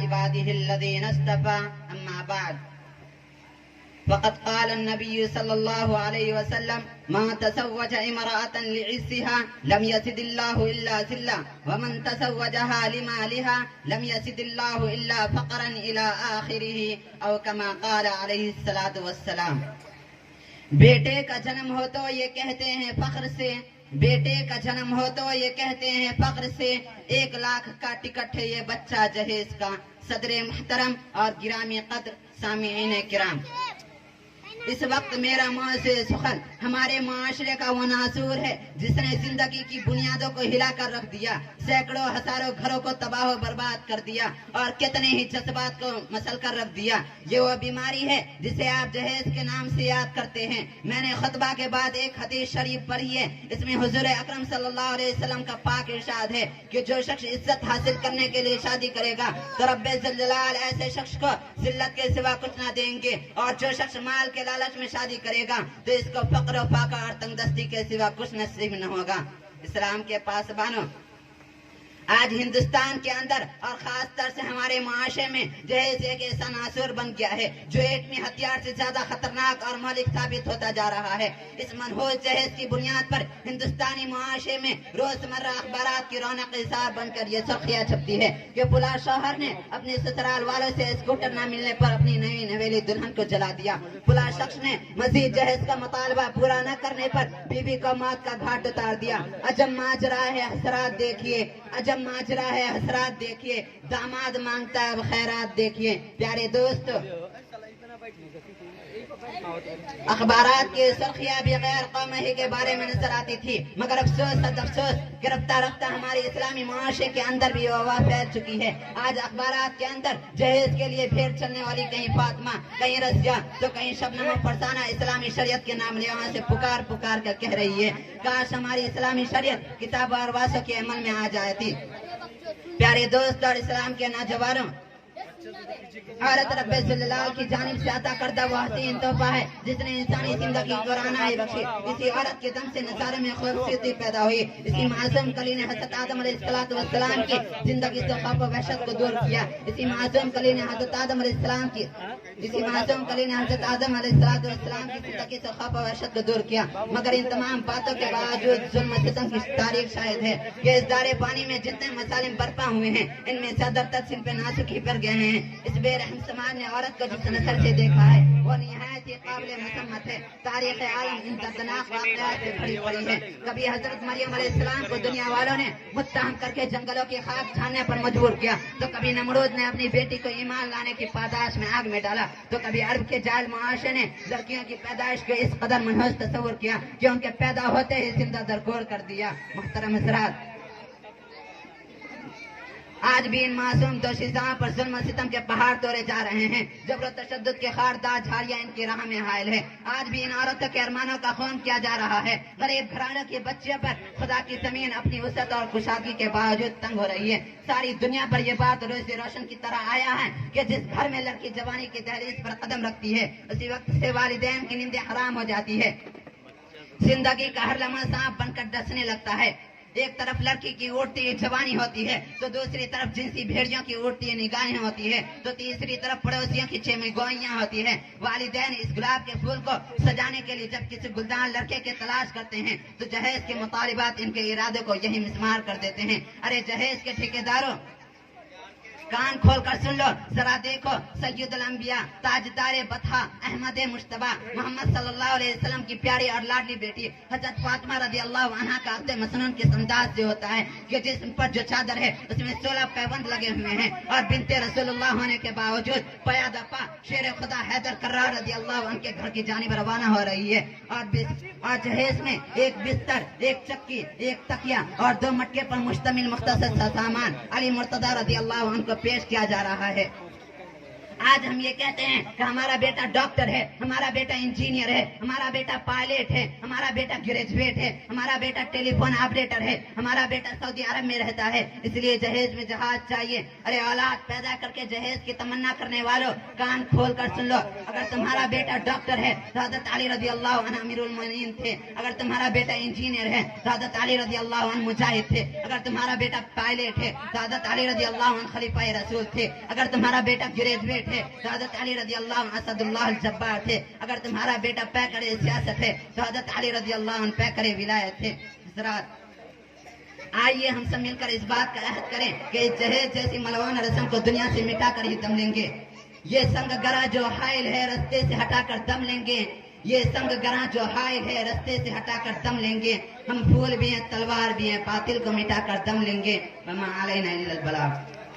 عباده الذين اصطفى أما بعد فقد قال النبي صلى الله عليه وسلم ما تزوج امرأة لعزها لم يزد الله إلا ذلا ومن تزوجها لمالها لم يزد الله إلا فقرا إلى آخره أو كما قال عليه الصلاة والسلام. بیٹے کا جنم ہو تو یہ کہتے ہیں فخر سے، بیٹے کا جنم ہو تو یہ کہتے ہیں فخر سے، 1 لاکھ کا ٹکٹ ہے یہ بچہ جہیز کا. صدر محترم اور گرامی قدر سامعین کرام، اس وقت میرا معاشر سخن ہمارے معاشرے کا وہ ناصور ہے جس نے زندگی کی بنیادوں کو ہلا کر رکھ دیا، سینکڑوں ہزاروں گھروں کو تباہ و برباد کر دیا اور کتنے ہی جذبات کو مسل کر رکھ دیا. یہ وہ بیماری ہے جسے آپ جہیز کے نام سے یاد کرتے ہیں. میں نے خطبہ کے بعد ایک حدیث شریف پڑھی ہے، اس میں حضور اکرم صلی اللہ علیہ وسلم کا پاک ارشاد ہے کہ جو شخص عزت حاصل کرنے کے لیے شادی کرے گا تو رب ذوالجلال ایسے شخص کو ذلت کے سوا کچھ نہ دیں گے، اور جو شخص مال کے لالچ میں شادی کرے گا تو اس کو فقر و فاقہ اور تنگ دستی کے سوا کچھ نصیب نہ ہوگا. اسلام کے پاسبانوں، آج ہندوستان کے اندر اور خاص طور سے ہمارے معاشرے میں جہیز ایک ایسا ناصور بن گیا ہے جو ایٹمی ہتھیار سے زیادہ خطرناک اور مہلک ثابت ہوتا جا رہا ہے. اس منحوس جہیز کی بنیاد پر ہندوستانی معاشرے میں روزمرہ اخبارات کی رونق اظہار بن کر یہ سرخیاں چھپتی ہے کہ فلاں شوہر نے اپنے سسرال والوں سے اسکوٹر نہ ملنے پر اپنی نئی نویلی دلہن کو جلا دیا، فلاں شخص نے مزید جہیز کا مطالبہ پورا نہ کرنے پر بیوی کو موت کا گھاٹ اتار دیا. عجب ماجرا ہے حسرات دیکھیے، عجب ماجرا ہے حسرات دیکھیے، داماد مانگتا ہے خیرات دیکھیے. پیارے دوستو، اخبارات کی سرخیاں بھی غیر قومی کے بارے میں نظر آتی تھی، مگر افسوس افسوس کہ رفتہ رفتہ ہمارے اسلامی معاشرے کے اندر بھی وبا پھیل چکی ہے. آج اخبارات کے اندر جہیز کے لیے پھیر چلنے والی کہیں فاطمہ، کہیں رضیہ تو کہیں شبنم و فرزانہ اسلامی شریعت کے نام لیوا سے پکار پکار کر کہہ رہی ہے کاش ہماری اسلامی شریعت کتاب اور واسو کے عمل میں آ جائے تھی. پیارے دوست اور اسلام کے نوجوانوں، عورت رب ذوالجلال کی جانب سے عطا کردہ وہ حسین تحفہ ہے جس نے انسانی زندگی کو رعنائی بخشی. اسی عورت کے دم سے نظارے میں خوبصورتی پیدا ہوئی. اسی معصوم کلی نے حضرت آدم علیہ السلام کی زندگی سے خوف و وحشت کو دور کیا. اسی معصوم کلی نے حضرت آدم علیہ السلام کی زندگی سے خوف و وحشت کو دور کیا. مگر ان تمام باتوں کے باوجود ظلم و ستم کی تاریخ شاہد ہے کہ اس دارے پانی میں جتنے مظالم برپا ہوئے ہیں ان میں زیادہ تر صرف ناسک ہی پر گئے ہیں. اس بے رحم سماج نے عورت کو جس نظر سے دیکھا ہے وہ نہایت ہی قابل مسمت ہے. تاریخ عالم ان دردناک واقعات سے بھری پڑی ہے. کبھی حضرت مریم علیہ السلام کو دنیا والوں نے متہم کر کے جنگلوں کی خاک چھاننے پر مجبور کیا، تو کبھی نمرود نے اپنی بیٹی کو ایمان لانے کی پاداش میں آگ میں ڈالا، تو کبھی عرب کے جاہل معاشرے نے لڑکیوں کی پیدائش کو اس قدر منحوس تصور کیا کہ ان کے پیدا ہوتے ہی زندہ درگور کر دیا. محترم حضرات، آج بھی ان معصوم دوشیزاں پر ظلم و ستم کے پہاڑ توڑے جا رہے ہیں. جبر و تشدد کے خاردار جھاڑیاں ان کی راہ میں حائل ہے. آج بھی ان عورتوں کے ارمانوں کا خون کیا جا رہا ہے. غریب گھرانوں کے بچے پر خدا کی زمین اپنی وسعت اور کشادگی کے باوجود تنگ ہو رہی ہے. ساری دنیا پر یہ بات روز روشن کی طرح آیا ہے کہ جس گھر میں لڑکی جوانی کی دہلیز پر قدم رکھتی ہے اسی وقت سے والدین کی نیندیں حرام ہو جاتی ہے. زندگی کا ہر لمحہ سانپ بن کر ڈسنے لگتا ہے. ایک طرف لڑکی کی اڑتی جوانی ہوتی ہے تو دوسری طرف جنسی بھیڑیوں کی اڑتی نگاہیں ہوتی ہے تو تیسری طرف پڑوسیوں کی چیمیں گوئیاں ہوتی ہیں. والدین اس گلاب کے پھول کو سجانے کے لیے جب کسی گلدان لڑکے کے تلاش کرتے ہیں تو جہیز کے مطالبات ان کے ارادے کو یہی مسمار کر دیتے ہیں. ارے جہیز کے ٹھیکیداروں، کان کھول کر سن لو، ذرا دیکھو سید الانبیاء تاجدار بطحہ احمد مجتبی محمد صلی اللہ علیہ وسلم کی پیاری اور لاڈلی بیٹی حضرت فاطمہ رضی اللہ عنہا کا عقد مسنون کس انداز سے ہوتا ہے کہ جسم پر جو چادر ہے اس میں 16 پیوند لگے ہوئے ہیں اور بنت رسول اللہ ہونے کے باوجود پیادہ پا شیر خدا حیدر کرار رضی اللہ عنہ کے گھر کی جانب روانہ ہو رہی ہے. اور جہیز میں ایک بستر، ایک چکی، ایک تکیا اور 2 مٹکے پر مشتمل مختصر سا سامان علی مرتضی رضی اللہ عنہ کو پیش کیا جا رہا ہے. آج ہم یہ کہتے ہیں کہ ہمارا بیٹا ڈاکٹر ہے، ہمارا بیٹا انجینئر ہے، ہمارا بیٹا پائلٹ ہے، ہمارا بیٹا گریجویٹ ہے، ہمارا بیٹا ٹیلی فون آپریٹر ہے، ہمارا بیٹا سعودی عرب میں رہتا ہے، اس لیے جہیز میں جہاز چاہیے۔ ارے اولاد پیدا کر کے جہیز کی تمنا کرنے والوں، کان کھول کر سن لو، اگر تمہارا بیٹا ڈاکٹر ہے تو حضرت علی رضی اللہ عنہ امیر المومنین تھے، اگر تمہارا بیٹا انجینئر ہے تو حضرت علی رضی اللہ عنہ مجاہد تھے، اگر تمہارا بیٹا پائلٹ ہے تو حضرت علی رضی اللہ عنہ خلیفہ رسول تھے، اگر تمہارا بیٹا گریجویٹ ہے تو حضرت علی رضی اللہ عنہ اسد اللہ الجبار تھے، اگر تمہارا بیٹا پیکر سیاست ہے تو حضرت علی رضی اللہ عنہ پیکر ولایت تھے۔ حضرات آئیے ہم سب مل کر اس بات کا عہد کریں کہ جہیز جیسی ملوانہ رسم کو دنیا سے مٹا کر ہی دم لیں گے۔ یہ سنگ گرا جو حائل ہے رستے سے ہٹا کر دم لیں گے، یہ سنگ گرا جو حائل ہے رستے سے ہٹا کر دم لیں گے، ہم پھول بھی ہیں تلوار بھی ہیں، باطل کو مٹا کر دم لیں گے۔ وما علینا الا البلاغ۔